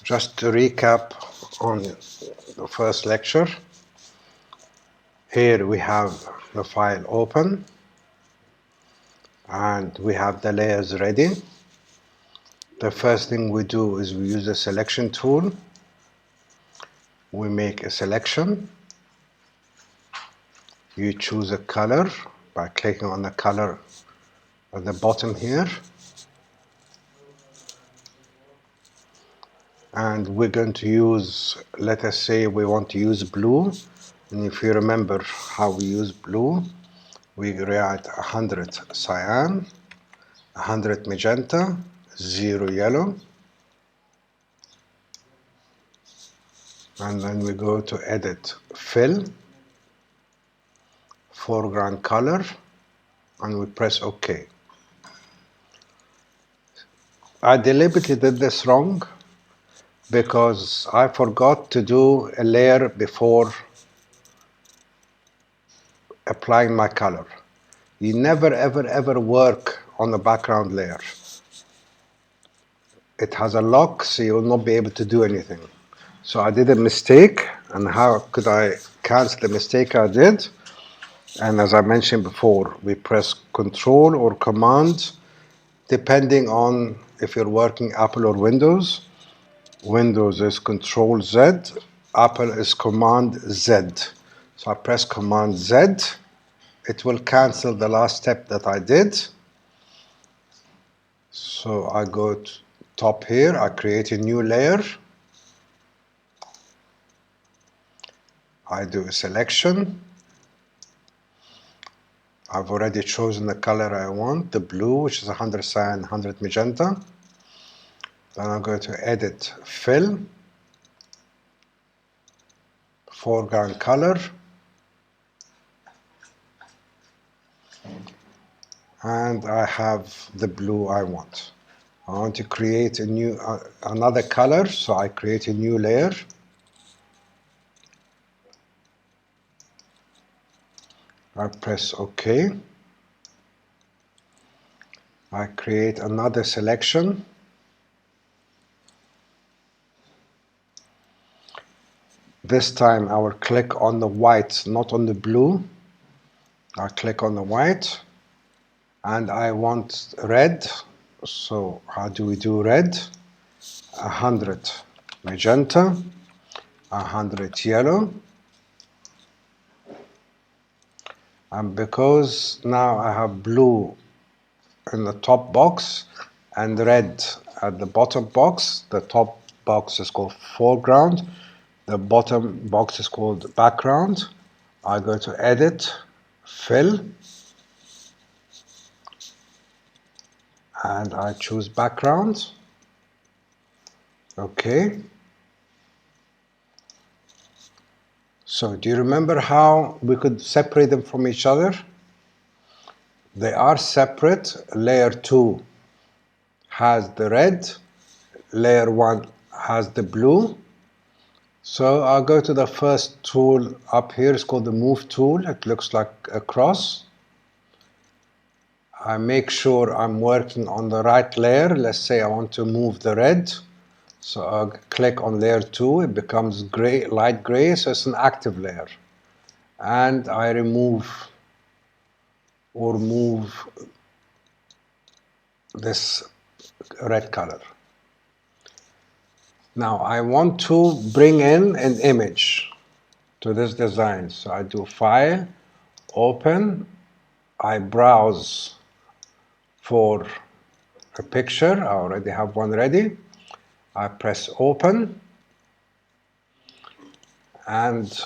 Just to recap on the first lecture, here we have the file open and we have the layers ready. The first thing we do is we use the selection tool. We make a selection. You choose a color by clicking on the color at the bottom here. And we're going to use, let us say we want to use blue. And if you remember how we use blue, we write 100 cyan, 100 magenta, 0 yellow. And then we go to edit fill, foreground color, and we press OK. I deliberately did this wrong because I forgot to do a layer before applying my color. You never ever ever work on the background layer. It has a lock, so you will not be able to do anything. So I did a mistake, and how could I cancel the mistake I did? And as I mentioned before, we press Control or Command, depending on if you're working Apple or Windows. Windows is Control Z, Apple is Command Z. So I press Command Z. It will cancel the last step that I did. So I go to top here, I create a new layer. I do a selection. I've already chosen the color I want, the blue, which is 100 cyan, 100 magenta. Then I'm going to edit fill, foreground color, and I have the blue I want. I want to create a new another color, so I create a new layer. I press OK. I create another selection. This time I will click on the white, not on the blue. I click on the white, and I want red. So how do we do red? 100 magenta, 100 yellow. And because now I have blue in the top box and red at the bottom box, the top box is called foreground, the bottom box is called background. I go to edit, fill, and I choose background. Okay. So do you remember how we could separate them from each other? They are separate. Layer 2 has the red, layer 1 has the blue. So I'll go to the first tool up here. It's called the move tool. It looks like a cross. I make sure I'm working on the right layer. Let's say I want to move the red. So I'll click on layer 2. It becomes gray, light gray, so it's an active layer. And I remove or move this red color. Now I want to bring in an image to this design. So I do File, Open, I browse for a picture. I already have one ready. I press Open, and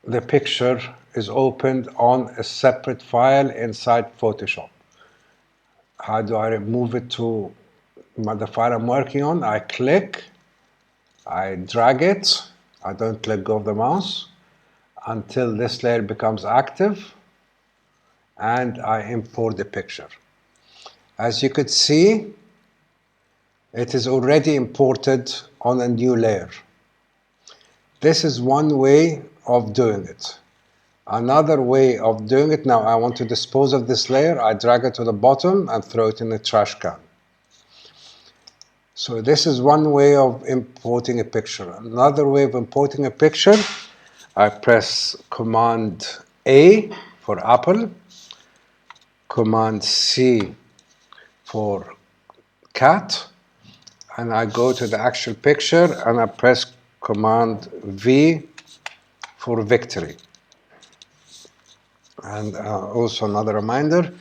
the picture is opened on a separate file inside Photoshop. How do I remove it to the file I'm working on? I click, I drag it, I don't let go of the mouse until this layer becomes active, and I import the picture. As you could see, it is already imported on a new layer. This is one way of doing it. Another way of doing it, now I want to dispose of this layer, I drag it to the bottom and throw it in the trash can. So this is one way of importing a picture. Another way of importing a picture, I press Command A for Apple, Command C for cat, and I go to the actual picture and I press Command V for victory. And also another reminder,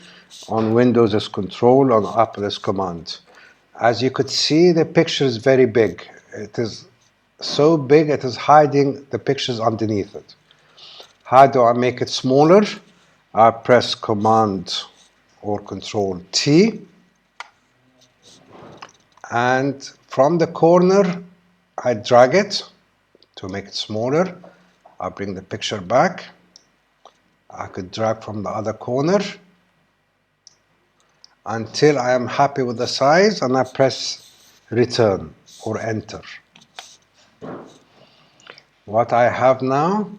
on Windows is Control, on Apple is Command. As you could see, the picture is very big. It is so big it is hiding the pictures underneath it. How do I make it smaller? I press Command or Control T, and from the corner I drag it to make it smaller. I bring the picture back. I could drag from the other corner until I am happy with the size, and I press return or enter. What I have now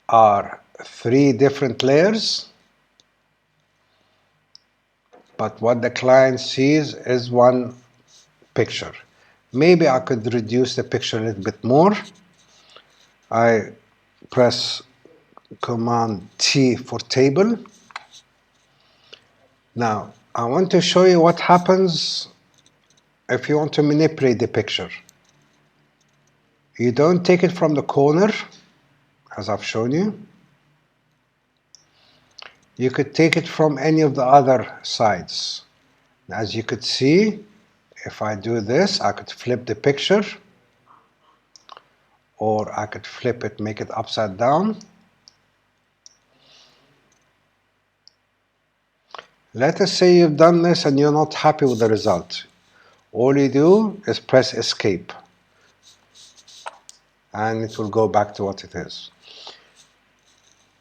are 3 different layers, but what the client sees is one picture. Maybe I could reduce the picture a little bit more. I press Command T for table. Now, I want to show you what happens if you want to manipulate the picture. You don't take it from the corner, as I've shown you. You could take it from any of the other sides. As you could see, if I do this, I could flip the picture, or I could flip it, make it upside down. Let us say you've done this and you're not happy with the result. All you do is press escape, and it will go back to what it is.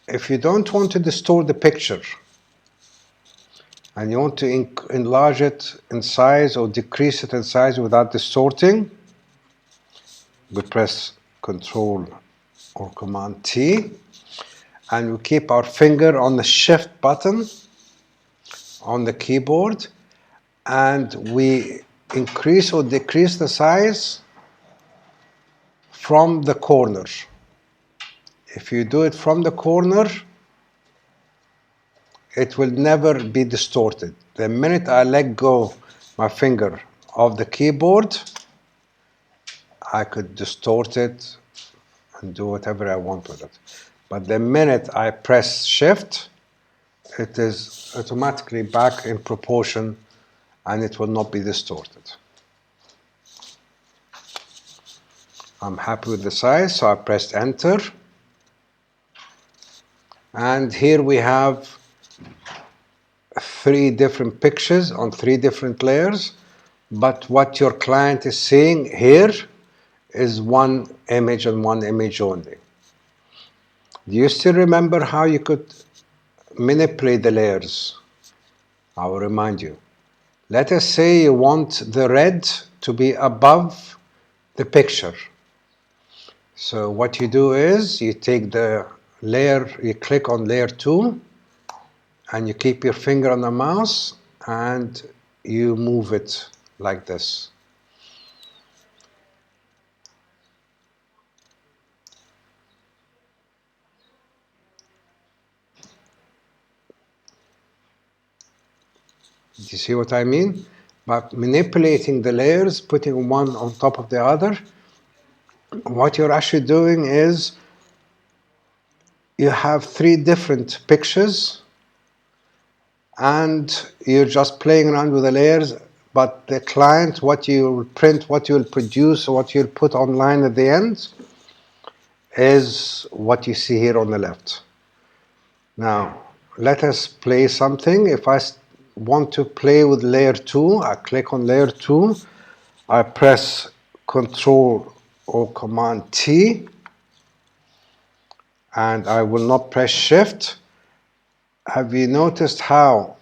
If you don't want to distort the picture and you want to enlarge it in size or decrease it in size without distorting, we press Control or Command T, and we keep our finger on the Shift button on the keyboard, and we increase or decrease the size from the corner. If you do it from the corner, it will never be distorted. The minute I let go my finger of the keyboard, I could distort it and do whatever I want with it. But the minute I press Shift, it is automatically back in proportion and it will not be distorted. I'm happy with the size, so I pressed Enter. And here we have 3 different pictures on 3 different layers. But what your client is seeing here is one image and one image only. Do you still remember how you could manipulate the layers? I will remind you. Let us say you want the red to be above the picture. So what you do is you take the layer, you click on layer 2, and you keep your finger on the mouse and you move it like this. Do you see what I mean? By manipulating the layers, putting one on top of the other, what you're actually doing is you have 3 different pictures and you're just playing around with the layers, but the client, what you will print, what you will produce, what you'll put online at the end is what you see here on the left. Now, let us play something. If I want to play with layer 2, I click on layer 2, I press Control or Command T, and I will not press Shift. Have you noticed how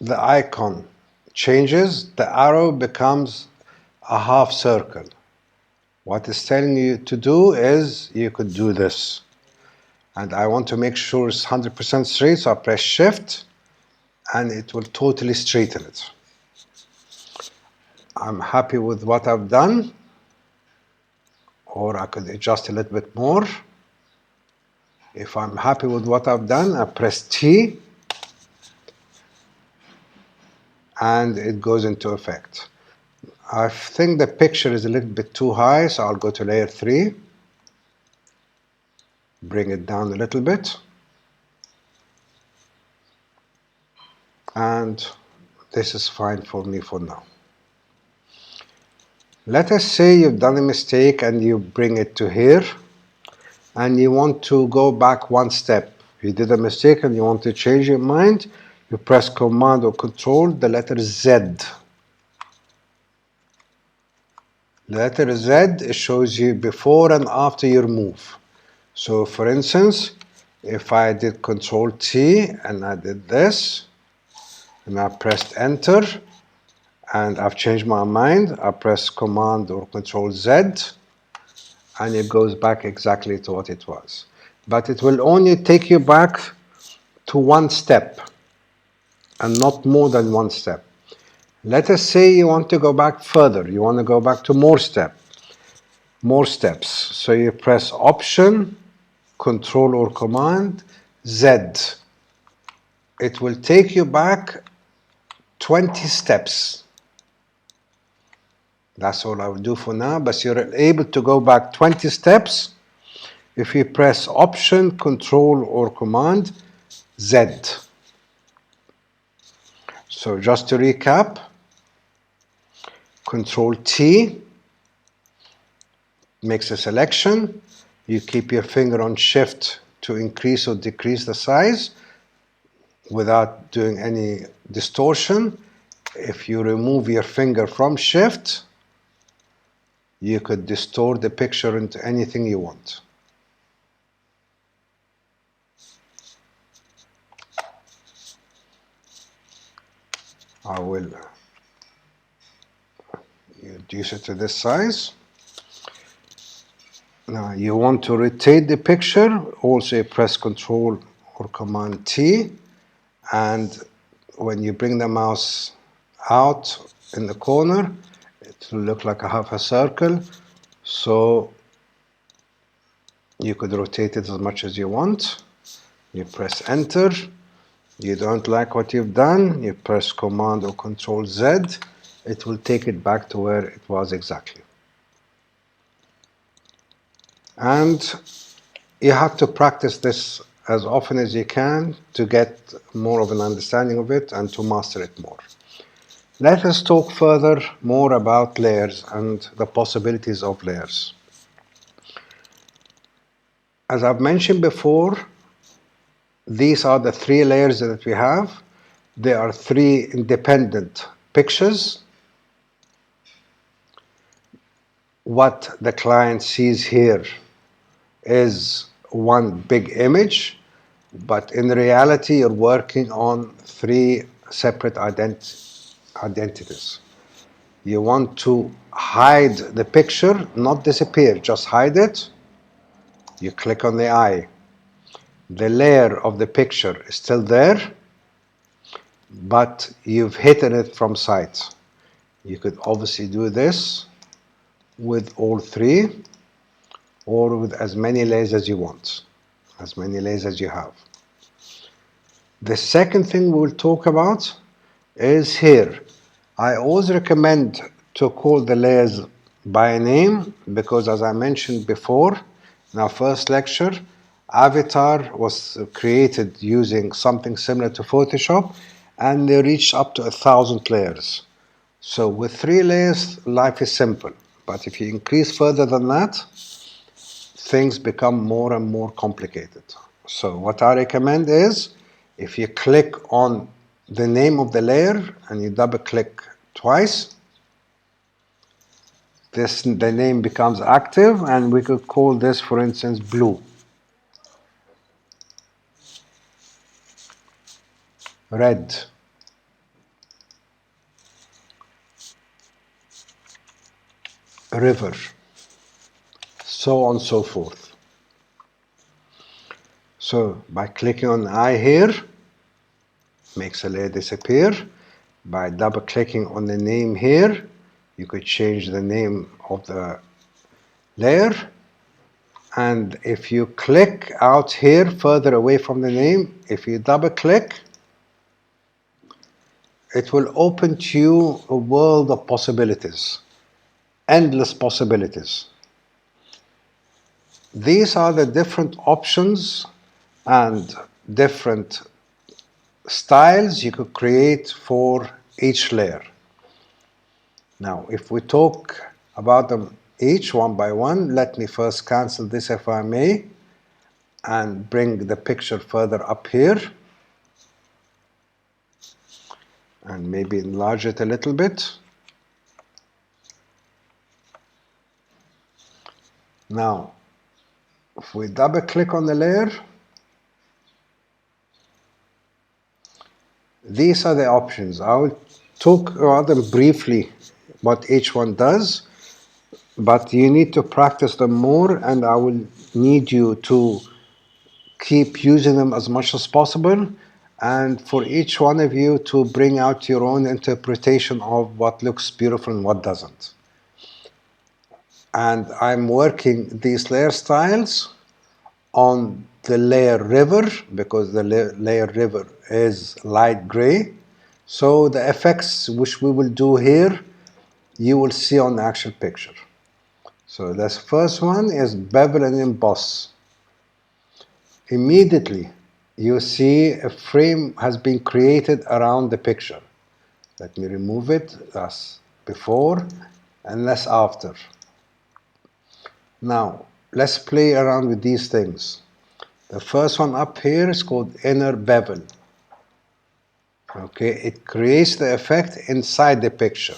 the icon changes? The arrow becomes a half circle. What it's telling you to do is you could do this. And I want to make sure it's 100% straight, so I press Shift, and it will totally straighten it. I'm happy with what I've done, or I could adjust a little bit more. If I'm happy with what I've done, I press T and it goes into effect. I think the picture is a little bit too high, so I'll go to layer 3, bring it down a little bit, and this is fine for me for now. Let us say you've done a mistake and you bring it to here, and you want to go back one step. You did a mistake and you want to change your mind, you press Command or Control, the letter Z. The letter Z shows you before and after your move. So for instance, if I did Control T and I did this, and I pressed Enter, and I've changed my mind, I press Command or Control Z, and it goes back exactly to what it was. But it will only take you back to one step, and not more than one step. Let us say you want to go back further, you want to go back to more steps. So you press Option, Control or Command, Z. It will take you back 20 steps. That's all I will do for now, but you're able to go back 20 steps if you press Option, Control or Command, Z. So just to recap, Control T makes a selection. You keep your finger on Shift to increase or decrease the size without doing any distortion. If you remove your finger from Shift, you could distort the picture into anything you want. I will reduce it to this size. Now you want to rotate the picture, also press Control or Command T, and when you bring the mouse out in the corner, it will look like a half a circle, so you could rotate it as much as you want. You press Enter. You don't like what you've done, you press Command or Control Z, it will take it back to where it was exactly. And you have to practice this as often as you can to get more of an understanding of it and to master it more. Let us talk further more about layers and the possibilities of layers. As I've mentioned before, these are the 3 layers that we have. They are 3 independent pictures. What the client sees here is one big image, but in reality you're working on 3 separate identities. You want to hide the picture, not disappear, just hide it. You click on the eye. The layer of the picture is still there, but you've hidden it from sight. You could obviously do this with all 3, or with as many layers as you want, as many layers as you have. The second thing we'll talk about is here. I always recommend to call the layers by name because, as I mentioned before in our first lecture, Avatar was created using something similar to Photoshop, and they reached up to 1,000 layers. So with 3 layers, life is simple. But if you increase further than that, things become more and more complicated. So what I recommend is, if you click on the name of the layer and you double click twice, the name becomes active, and we could call this, for instance, blue, red, river, so on and so forth. So by clicking on the eye here, makes a layer disappear. By double clicking on the name here, You could change the name of the layer, and if you click out here further away from the name, if you double click, it will open to you a world of possibilities, endless possibilities. These are the different options and different styles you could create for each layer. Now, if we talk about them each one by one, let me first cancel this if I may, and bring the picture further up here, and maybe enlarge it a little bit. Now, if we double click on the layer, these are the options. I will talk about them briefly, what each one does, but you need to practice them more, and I will need you to keep using them as much as possible, and for each one of you to bring out your own interpretation of what looks beautiful and what doesn't. And I'm working these layer styles on the layer river, because the layer river is light gray. So the effects which we will do here, you will see on the actual picture. So this first one is bevel and emboss. Immediately you see a frame has been created around the picture. Let me remove it. That's before and that's after. Now let's play around with these things. The first one up here is called inner bevel. Okay, it creates the effect inside the picture.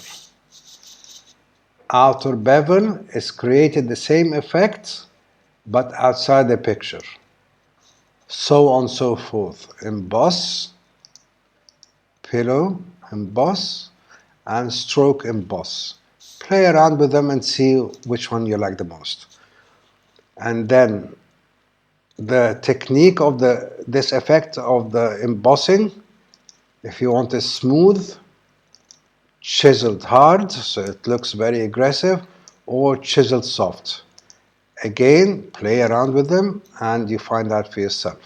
Outer bevel is created the same effect but outside the picture. So on and so forth. Emboss, pillow, emboss, and stroke emboss. Play around with them and see which one you like the most. And then the technique of this effect of the embossing, if you want it smooth, chiseled hard, so it looks very aggressive, or chiseled soft. Again, play around with them and you find out for yourself.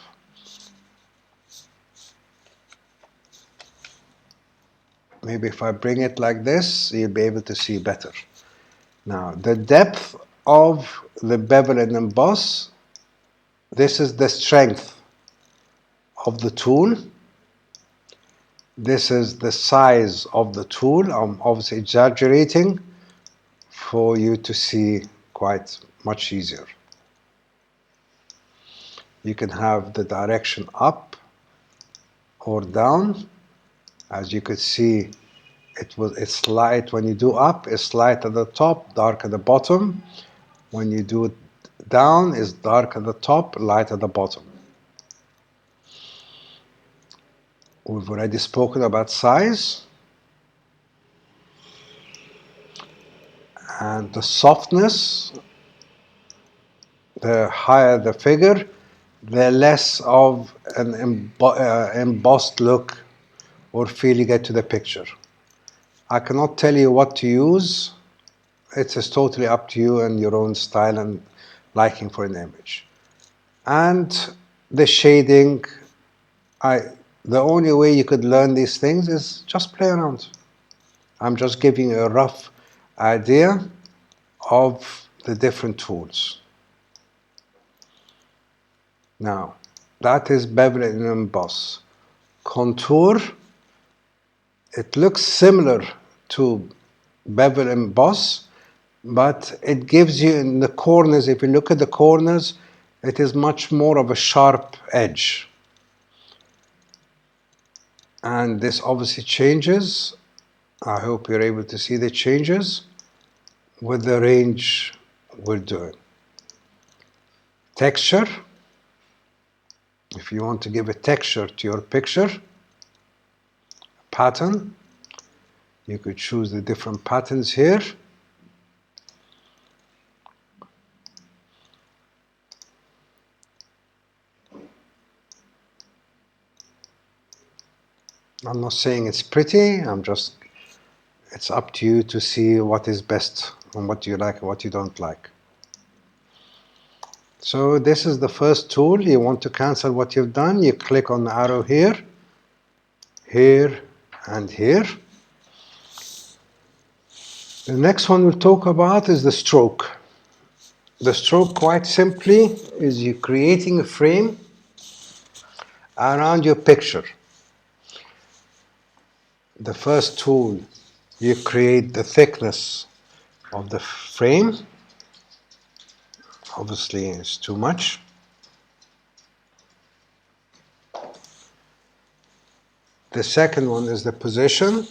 Maybe if I bring it like this, you'll be able to see better. Now, the depth of the bevel and emboss, this is the strength of the tool. This is the size of the tool. I'm obviously exaggerating for you to see quite much easier. You can have the direction up or down. As you could see, it's light when you do up, it's light at the top, dark at the bottom. When you do it down, it's dark at the top, light at the bottom. We've already spoken about size and the softness. The higher the figure, the less of an embossed look or feel you get to the picture. I cannot tell you what to use. It is totally up to you and your own style and liking for an image. And the shading, the only way you could learn these things is just play around. I'm just giving you a rough idea of the different tools. Now, that is bevel and emboss. Contour, it looks similar to bevel and emboss, but it gives you in the corners, if you look at the corners, it is much more of a sharp edge. And this obviously changes. I hope you're able to see the changes with the range we're doing. Texture, if you want to give a texture to your picture. Pattern, you could choose the different patterns here. I'm not saying it's pretty, I'm just It's up to you to see what is best and what you like and what you don't like. So this is the first tool. You want to cancel what you've done, you click on the arrow here, here, and here. The next one we'll talk about is the stroke. The stroke, quite simply, is you creating a frame around your picture. The first tool, you create the thickness of the frame. Obviously, it's too much. The second one is the position.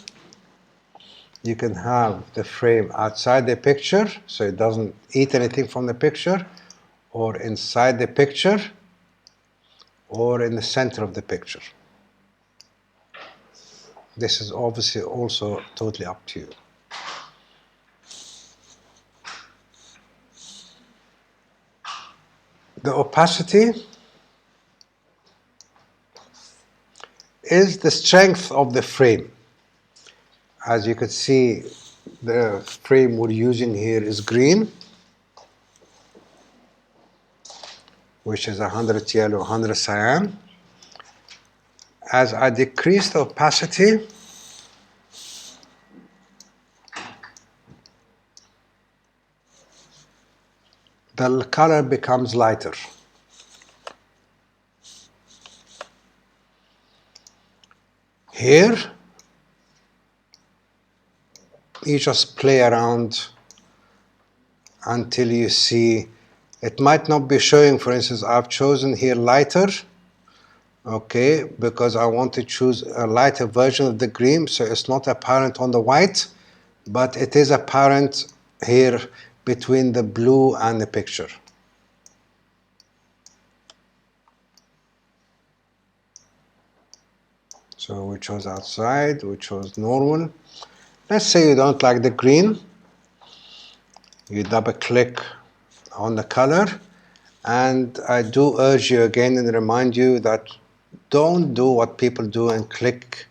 You can have the frame outside the picture, so it doesn't eat anything from the picture, or inside the picture, or in the center of the picture. This is obviously also totally up to you. The opacity is the strength of the frame. As you can see, the frame we're using here is green, which is 100 yellow, 100 cyan. As I decrease the opacity, the color becomes lighter. Here, you just play around until you see it might not be showing. For instance, I've chosen here lighter, okay, because I want to choose a lighter version of the green, so it's not apparent on the white, but it is apparent here between the blue and the picture. So we chose outside, we chose normal. Let's say you don't like the green. You double click on the color, and I do urge you again and remind you that don't do what people do and click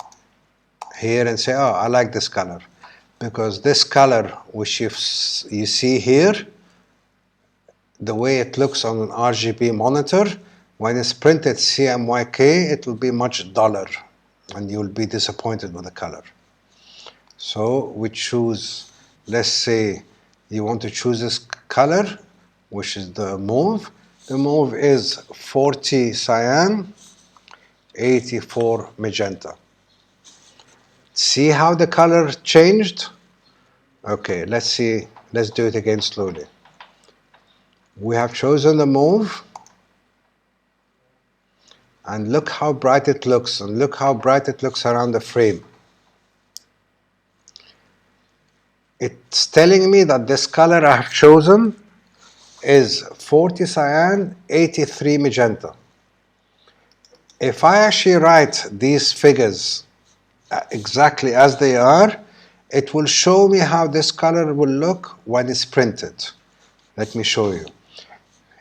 here and say, oh, I like this color. Because this color, which you see here, the way it looks on an RGB monitor, when it's printed CMYK, it will be much duller, and you'll be disappointed with the color. So we choose, let's say you want to choose this color, which is the mauve. The mauve is 40 cyan, 84 magenta. See how the color changed? Okay, let's see. Let's do it again slowly. We have chosen the mauve, and look how bright it looks, and look how bright it looks around the frame. It's telling me that this color I have chosen is 40 cyan, 83 magenta. If I actually write these figures exactly as they are, it will show me how this color will look when it's printed. Let me show you.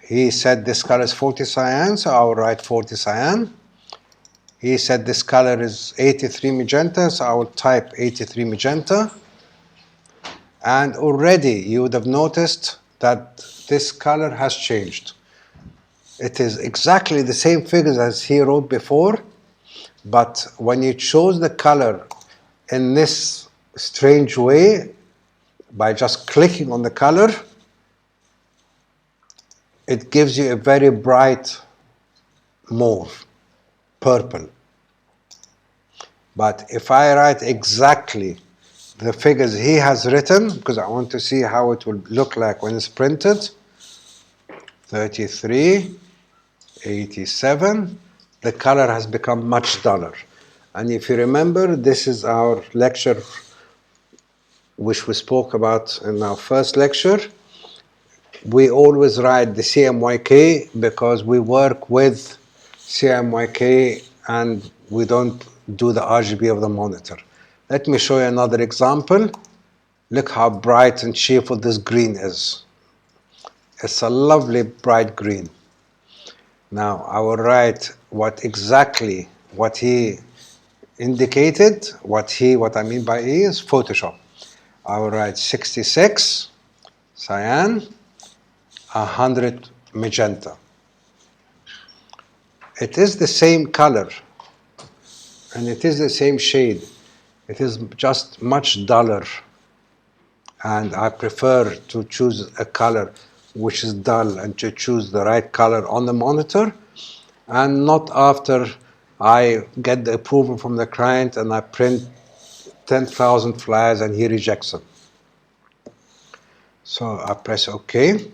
He said this color is 40 cyan, so I will write 40 cyan. He said this color is 83 magenta, so I will type 83 magenta. And already you would have noticed that this color has changed. It is exactly the same figures as he wrote before, but when you chose the color in this strange way, by just clicking on the color, it gives you a very bright mauve, purple. But if I write exactly the figures he has written, because I want to see how it will look like when it's printed, 33, 87, the color has become much duller. And if you remember, this is our lecture which we spoke about in our first lecture. We always write the CMYK because we work with CMYK and we don't do the RGB of the monitor. Let me show you another example. Look how bright and cheerful this green is. It's a lovely bright green. Now I will write what he indicated. What I mean by he is Photoshop. I will write 66 cyan, 100 magenta. It is the same color and it is the same shade. It is just much duller, and I prefer to choose a color which is dull and to choose the right color on the monitor, and not after I get the approval from the client and I print 10,000 flyers and he rejects them. So I press OK.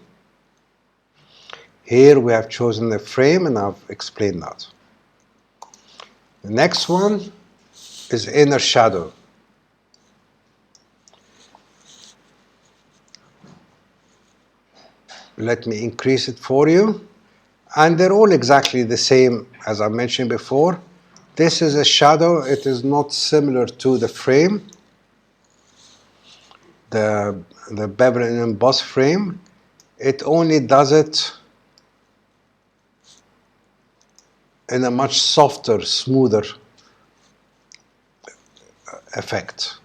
Here we have chosen the frame and I've explained that. The next one is inner shadow. Let me increase it for you. And they're all exactly the same as I mentioned before. This is a shadow. It is not similar to the frame, the bevel and emboss frame. It only does it in a much softer, smoother effect.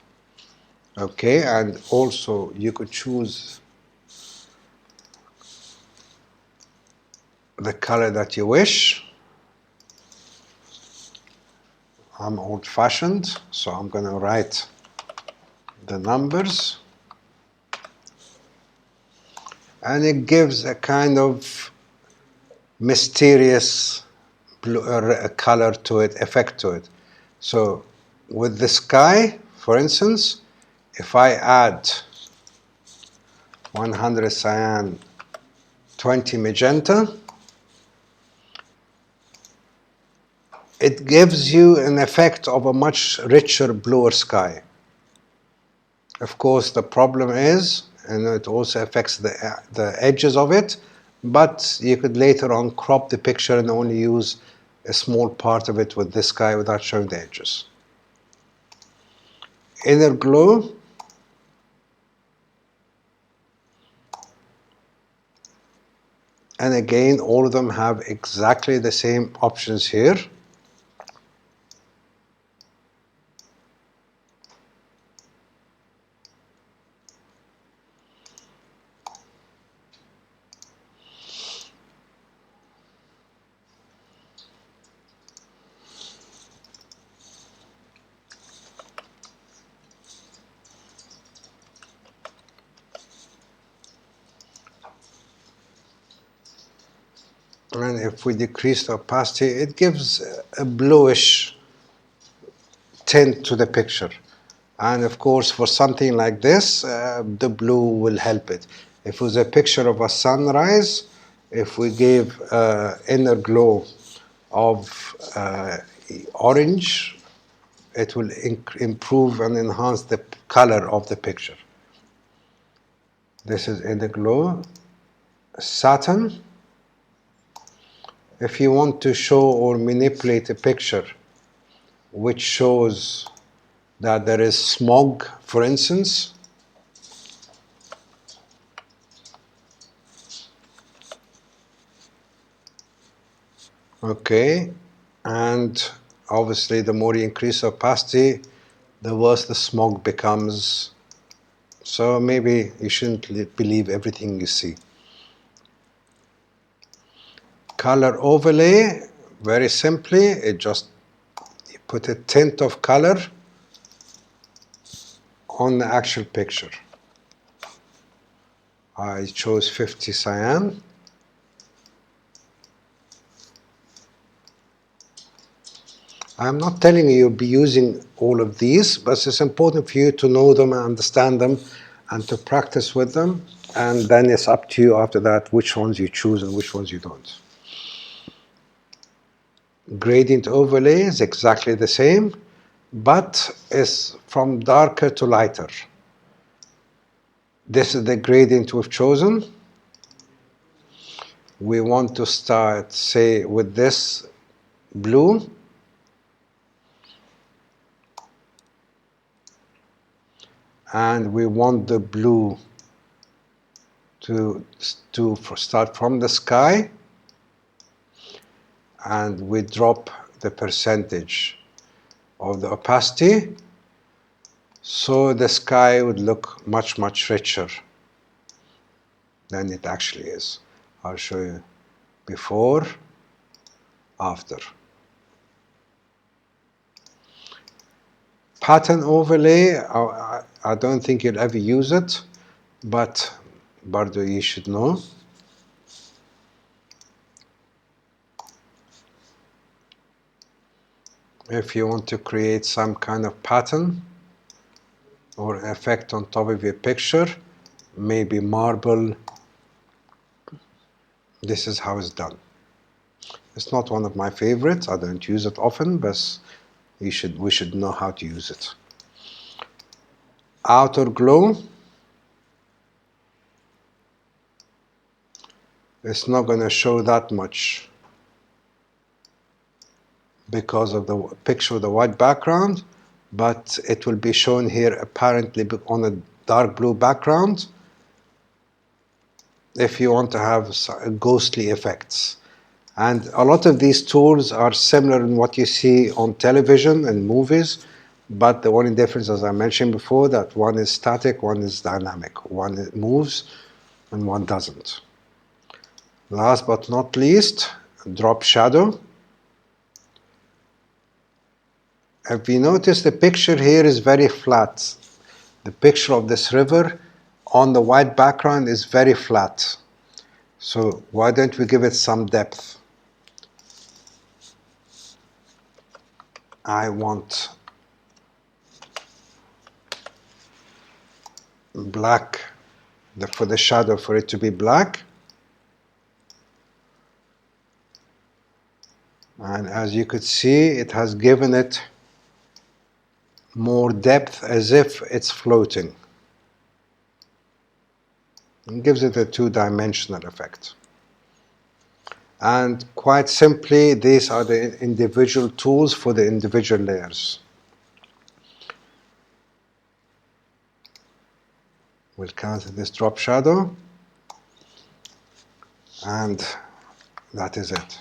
Okay, and also you could choose the color that you wish. I'm old-fashioned, so I'm going to write the numbers. And it gives a kind of mysterious color to it, effect to it. So with the sky, for instance, if I add 100 cyan, 20 magenta, it gives you an effect of a much richer, bluer sky. Of course, the problem is, and it also affects the edges of it, but you could later on crop the picture and only use a small part of it with this sky without showing the edges. Inner glow. And again, all of them have exactly the same options here. And if we decrease the opacity, it gives a bluish tint to the picture. And of course, for something like this, the blue will help it. If it was a picture of a sunrise, if we gave inner glow of orange, it will improve and enhance the color of the picture. This is inner glow. Satin. If you want to show or manipulate a picture which shows that there is smog, for instance, okay, and obviously the more you increase opacity, the worse the smog becomes. So maybe you shouldn't believe everything you see. Color overlay, very simply, it just you put a tint of color on the actual picture. I chose 50 cyan. I'm not telling you you'll be using all of these, but it's important for you to know them and understand them and to practice with them. And then it's up to you after that which ones you choose and which ones you don't. Gradient overlay is exactly the same, but it's from darker to lighter. This is the gradient we've chosen. We want to start, say, with this blue. And we want the blue to start from the sky, and we drop the percentage of the opacity So the sky would look much, much richer than it actually is. I'll show you before, after. Pattern overlay, I don't think you'll ever use it, but Bardo, you should know. If you want to create some kind of pattern or effect on top of your picture, maybe marble, this is how it's done. It's not one of my favorites. I don't use it often, but we should know how to use it. Outer glow. It's not going to show that much because of the picture with the white background, but it will be shown here apparently on a dark blue background if you want to have ghostly effects. And a lot of these tools are similar in what you see on television and movies, but the only difference, as I mentioned before, that one is static, one is dynamic. One moves and one doesn't. Last but not least, drop shadow. If you notice, the picture here is very flat. The picture of this river on the white background is very flat. So why don't we give it some depth? I want black, for the shadow, for it to be black. And as you could see, it has given it more depth as if it's floating. It gives it a two-dimensional effect. And quite simply, these are the individual tools for the individual layers. We'll cancel this drop shadow, and that is it.